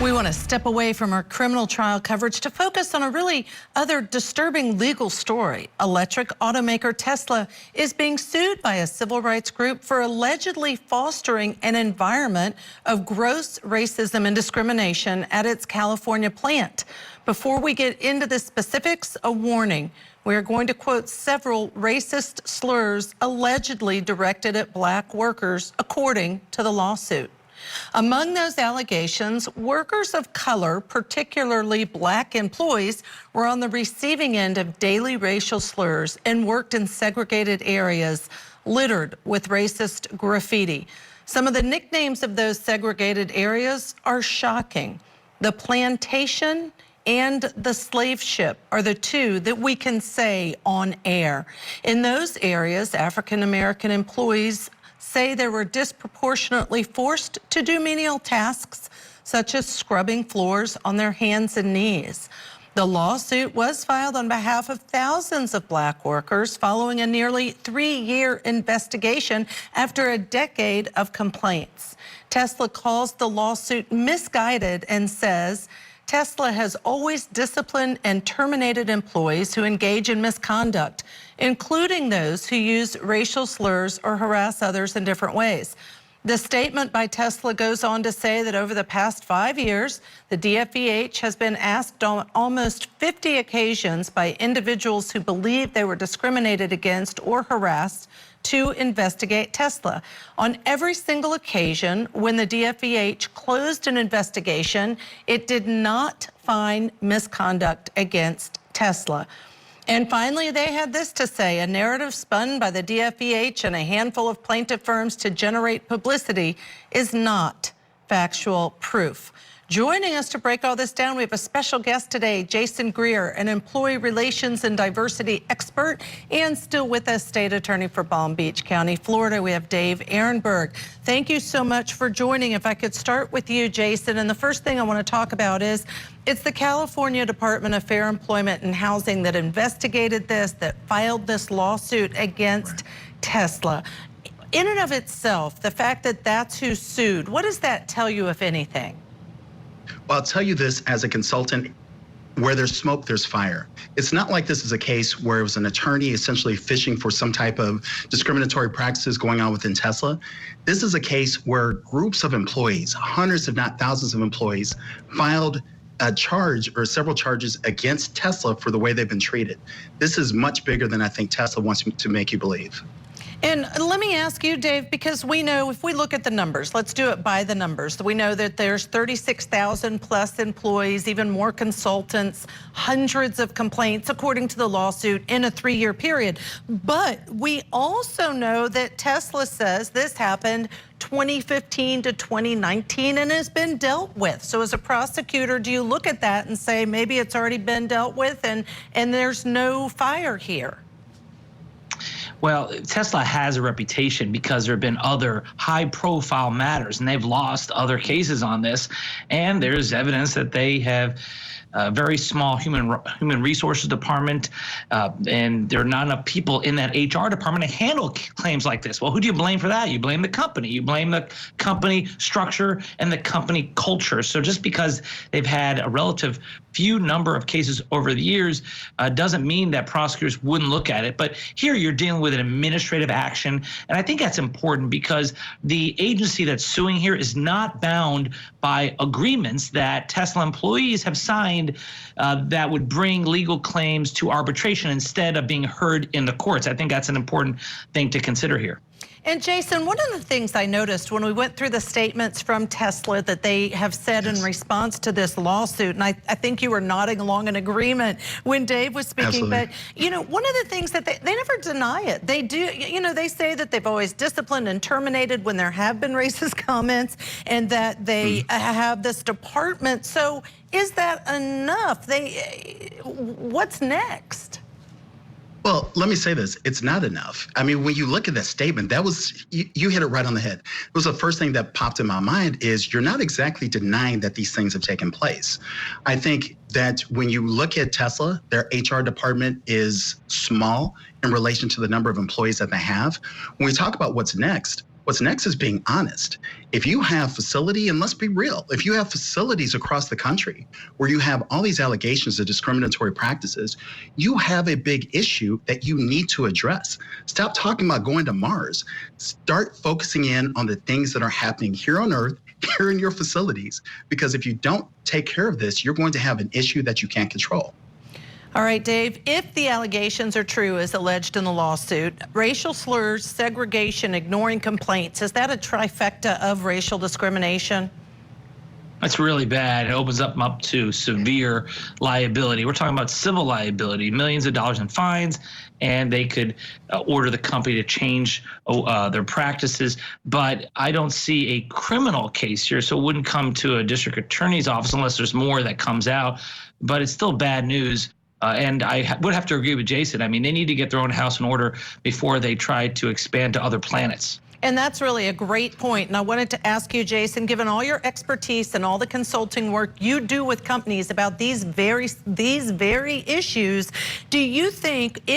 We want to step away from our criminal trial coverage to focus on a really other disturbing legal story. Electric automaker Tesla is being sued by a civil rights group for allegedly fostering an environment of gross racism and discrimination at its California plant. Before we get into the specifics, a warning. We are going to quote several racist slurs allegedly directed at black workers, according to the lawsuit. Among those allegations, workers of color, particularly black employees, were on the receiving end of daily racial slurs and worked in segregated areas littered with racist graffiti. Some of the nicknames of those segregated areas are shocking. The plantation and the slave ship are the two that we can say on air. In those areas, African-American employees say they were disproportionately forced to do menial tasks, such as scrubbing floors on their hands and knees. The lawsuit was filed on behalf of thousands of black workers following a nearly 3-year investigation after a decade of complaints. Tesla calls the lawsuit misguided and says Tesla has always disciplined and terminated employees who engage in misconduct, including those who use racial slurs or harass others in different ways. The statement by Tesla goes on to say that over the past 5 years, the DFEH has been asked on almost 50 occasions by individuals who believe they were discriminated against or harassed to investigate Tesla. On every single occasion when the DFEH closed an investigation, it did not find misconduct against Tesla. And finally, they had this to say: a narrative spun by the DFEH and a handful of plaintiff firms to generate publicity is not factual proof. Joining us to break all this down, we have a special guest today, Jason Greer, an employee relations and diversity expert, and still with us, state attorney for Palm Beach County, Florida. We have Dave Ehrenberg. Thank you so much for joining. If I could start with you, Jason, and the first thing I want to talk about is it's the California Department of Fair Employment and Housing that investigated this, that filed this lawsuit against Tesla. In and of itself, the fact that that's who sued, what does that tell you, if anything? Well, I'll tell you this as a consultant: where there's smoke, there's fire. It's not like this is a case where it was an attorney essentially fishing for some type of discriminatory practices going on within Tesla. This is a case where groups of employees, hundreds if not thousands of employees, filed a charge or several charges against Tesla for the way they've been treated. This is much bigger than I think Tesla wants to make you believe. And let me ask you, Dave, because we know if we look at the numbers, let's do it by the numbers. We know that there's 36,000 plus employees, even more consultants, hundreds of complaints, according to the lawsuit, in a 3-year period. But we also know that Tesla says this happened 2015 to 2019 and has been dealt with. So as a prosecutor, do you look at that and say maybe it's already been dealt with and there's no fire here? Well, Tesla has a reputation because there have been other high-profile matters, and they've lost other cases on this. And there's evidence that they have a very small human resources department, and there are not enough people in that HR department to handle claims like this. Well, who do you blame for that? You blame the company. You blame the company structure and the company culture. So just because they've had a relative few number of cases over the years doesn't mean that prosecutors wouldn't look at it. But here you're dealing with an administrative action, and I think that's important because the agency that's suing here is not bound by agreements that Tesla employees have signed that would bring legal claims to arbitration instead of being heard in the courts. I think that's an important thing to consider here. And Jason, one of the things I noticed when we went through the statements from Tesla that they have said in response to this lawsuit, and I think you were nodding along in agreement when Dave was speaking, Absolutely. but you know, one of the things that they never deny it. They do, you know, they say that they've always disciplined and terminated when there have been racist comments and that they have this department. So is that enough? What's next? Well, let me say this. It's not enough. I mean, when you look at that statement, that was, you hit it right on the head. It was the first thing that popped in my mind is you're not exactly denying that these things have taken place. I think that when you look at Tesla, their HR department is small in relation to the number of employees that they have. When we talk about what's next What's next is being honest. If you have facility, and let's be real, if you have facilities across the country where you have all these allegations of discriminatory practices, you have a big issue that you need to address. Stop talking about going to Mars. Start focusing in on the things that are happening here on Earth, here in your facilities, because if you don't take care of this, you're going to have an issue that you can't control. All right, Dave, if the allegations are true as alleged in the lawsuit, racial slurs, segregation, ignoring complaints, is that a trifecta of racial discrimination? That's really bad. It opens up to severe liability. We're talking about civil liability, millions of dollars in fines, and they could order the company to change their practices. But I don't see a criminal case here, so it wouldn't come to a district attorney's office unless there's more that comes out. But it's still bad news. And I would have to agree with Jason. I mean, they need to get their own house in order before they try to expand to other planets. And that's really a great point. And I wanted to ask you, Jason, given all your expertise and all the consulting work you do with companies about these very issues, do you think